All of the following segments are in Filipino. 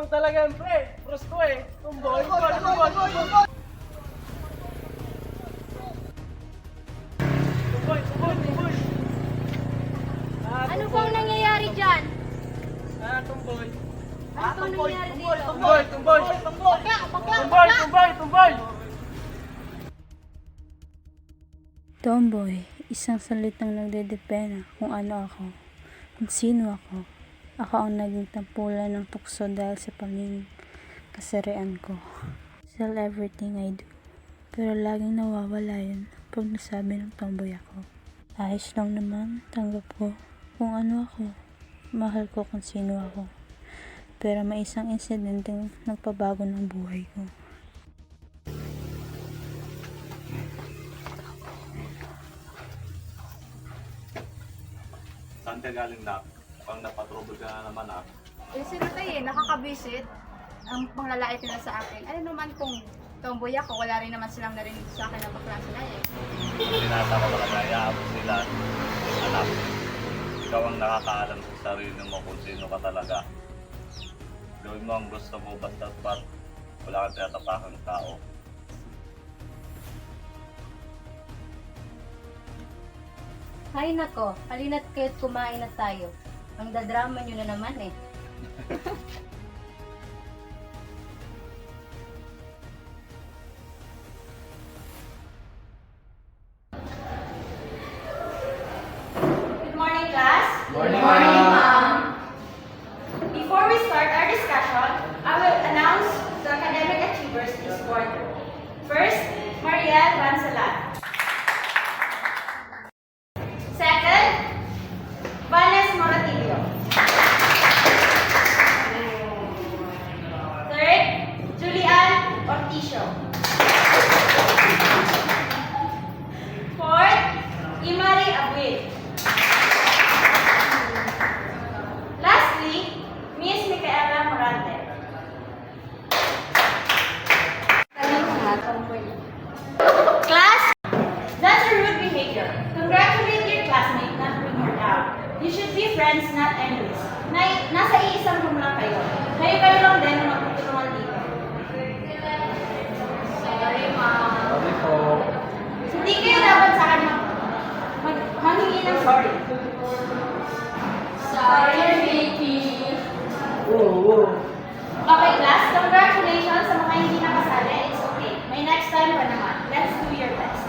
talaga, pre. Prosto eh. Tumboy, tumboy, tumboy, tumboy. Tumboy, tumboy, tumboy. Ano bang nangyayari dyan? Tumboy. Ano bang nangyayari dito? Tumboy, tumboy. Tumboy, tumboy, tumboy. Tomboy, isang salitang nagdedependa kung ano ako, kung sino ako. Ako ang naging tampulan ng tukso dahil sa pagiging kasarian ko. Sell everything I do. Pero laging nawawala yun pag nasabi ng tomboy ako. Ayos lang naman, tanggap ko kung ano ako. Mahal ko kung sino ako. Pero may isang insidenteng nagpabago ng buhay ko. Saan ka galing na? Pang napatrouble ka na naman Sino tayo eh, nakakabisit. Ang panglalait nila sa akin. Ano naman kung tomboy ako, wala rin naman silang narinig sa akin na bakla sila eh. Pinasa ko talaga, iaabot sila. Anak, ikaw ang nakakaalam sa sarili mo kung sino ka talaga. Gawin mo ang gusto mo basta't wala kang tinatapakang tao. Hay nako, halina't kayo't kumain na tayo. Ang dadrama nyo na naman eh. Good morning, class. Morning, ma'am. Before we start our discussion, I will announce the academic achievers this quarter. First, Marielle Ransalat. Second, Vanes Moratillo. Third, Julian Orticio. Fourth, Imari Abuil. Lastly, Miss Micaela Morante. Class, that's a rude behavior. Congratulate your classmate, not bring her down. You should be friends, not enemies. Nasa iisang room lang kayo. Kayo lang din na magtutulungan dito. Sorry, ma'am. Sorry po. Hindi kayo dapat sa akin manghingi ng sorry. Sorry, Vicky. Okay, class. Congratulations sa mga hindi nakasali. It's okay. May next time pa naman. Let's do your best.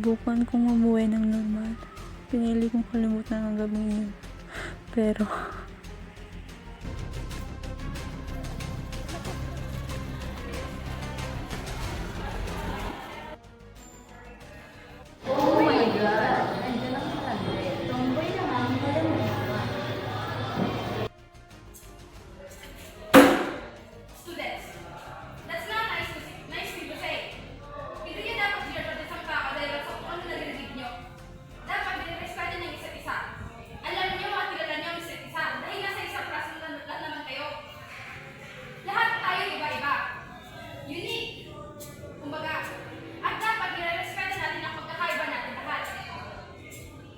Subukan kong mabuhay ng normal. Pinili kong kalimutan ang gabing yun. Pero Students, that's not nice thing to say. Hindi niya dapat ginagawa sa isang tao dahil sa kung ano narinig niyo. Dapat binirespeto niyo ang isa't isa. Alam niyo at kilala niyo ang isa't isa dahil nasa isang klase lahat naman kayo. Lahat tayo iba-iba. Unique. Kumbaga, at dapat binirespeto natin ang pagkakaiba natin lahat.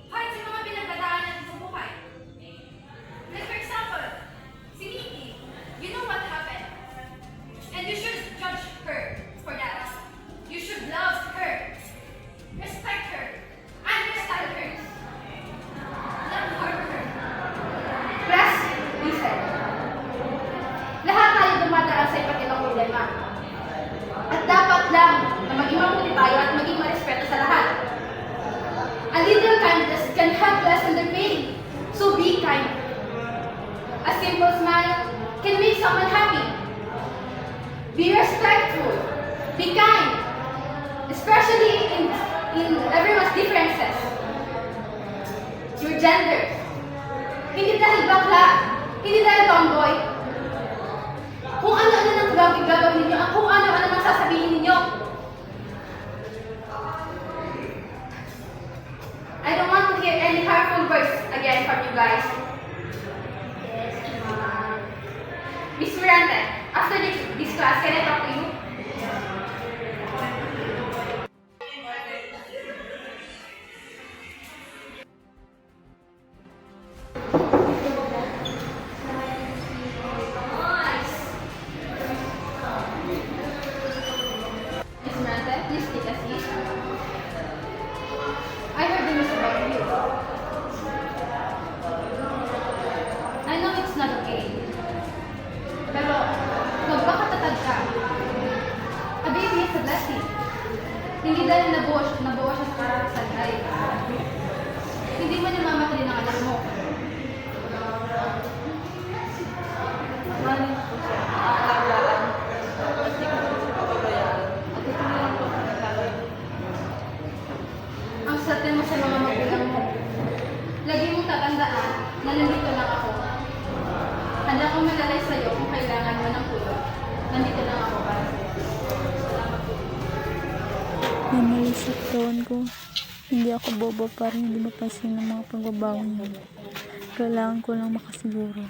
Kahit sa mga pinagdadaanan natin sa buhay. Like for example, si Nikki, you know what happened? And you should judge her for that. You should love her, respect her, understand her, not harm her. Class, listen. Lahat tayo dumadaan sa iba't ibang problema. At dapat lang na maging mabuti tayo at maging marespeto sa lahat. A little kindness can help lessen the pain. So be kind. A simple smile can make someone happy. Be respectful. Be kind. Especially in everyone's differences. Your gender. Hindi dahil bakla, hindi dahil tomboy. Kung ano-ano nang gagawin ninyo, at kung ano-ano nang sasabihin ninyo. I don't want to hear any harmful words again from you guys. Miss Miranda, after this class, can I talk to you? Miss Miranda, please take a seat. I heard the news about you. I know it's not okay. Pero, magpakatatag ka. A baby is a blessing. Hindi dahil nabuo siya sa karanasan ay hindi mo niya mamatali ng anak mo. Mahalin ko siya. Aalagaan. At di ko siya papabayaan. At tutulungan ko kung nagkakaroon. Ang swerte mo sa mga magulang mo. Lagi mong tatandaan na nandito lang ako. Handa kong malalay sa'yo kung kailangan mo ng tulong. Nandito lang ako para sa'yo. Salamat po. May mali sa katawan ko. Hindi ako bobo para hindi mapansin ng mga pagbabago niya. Kailangan ko lang makasiguro.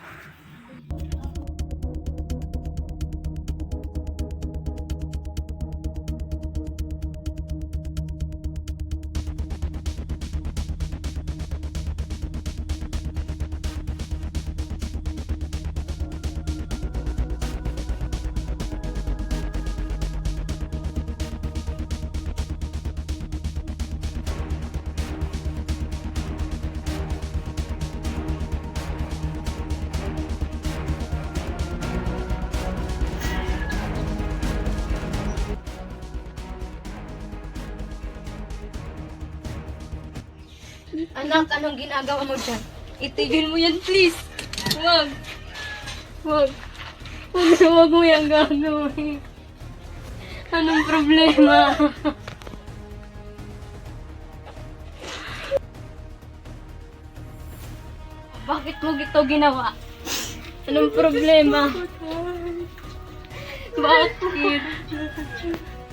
Anak, anong ginagawa mo dyan? Itigil mo yan, please. Wag. Wag. Wag mo yan gagawin. Anong problema? Bakit mo ito ginawa? Anong problema? Bakit?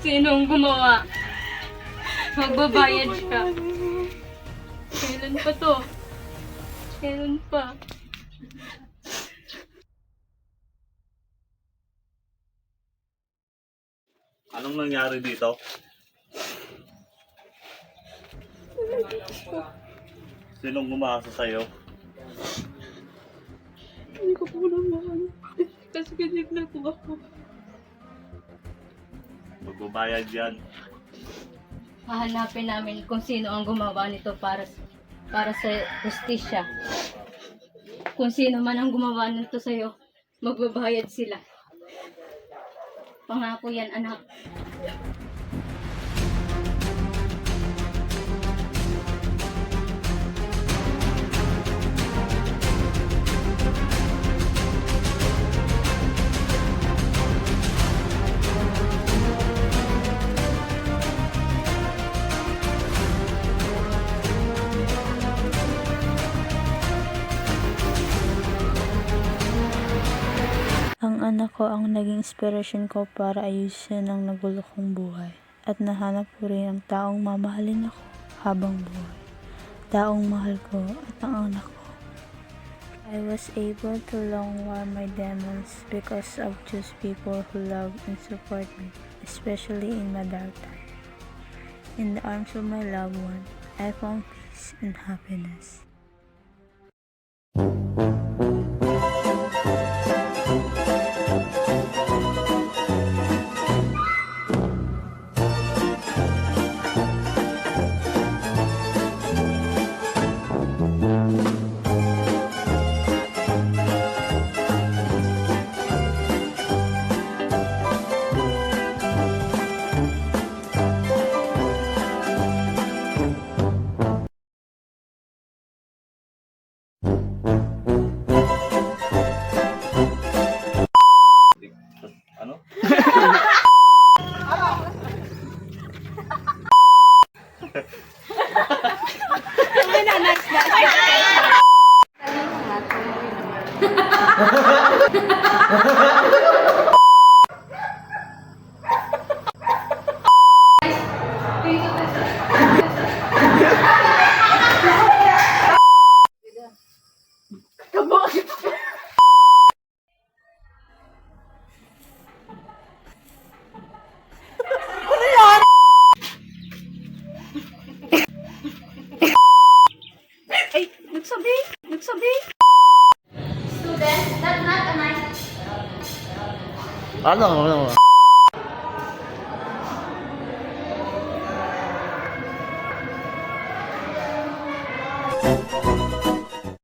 Sinong gumawa? Magbabayad siya. Kailan pa to? Kailan pa? Anong nangyari dito? Sinong gumasa sa'yo? Hindi ko po naman. Kasi ganyan na po ako. Magbabayad yan. Hahanapin namin kung sino ang gumawa nito para sa justisya. Kung sino man ang gumawa nito sa'yo, magbabayad sila. Pangako yan, anak. Ang anak ko ang naging inspirasyon ko para ayusin ang nagulo kong buhay. At nahanap ko rin ang taong mamahalin ako habang buhay. Taong mahal ko at ang anak ko. I was able to long warm my demons because of just people who love and support me, especially in my dark time. In the arms of my loved one, I found peace and happiness. Ano?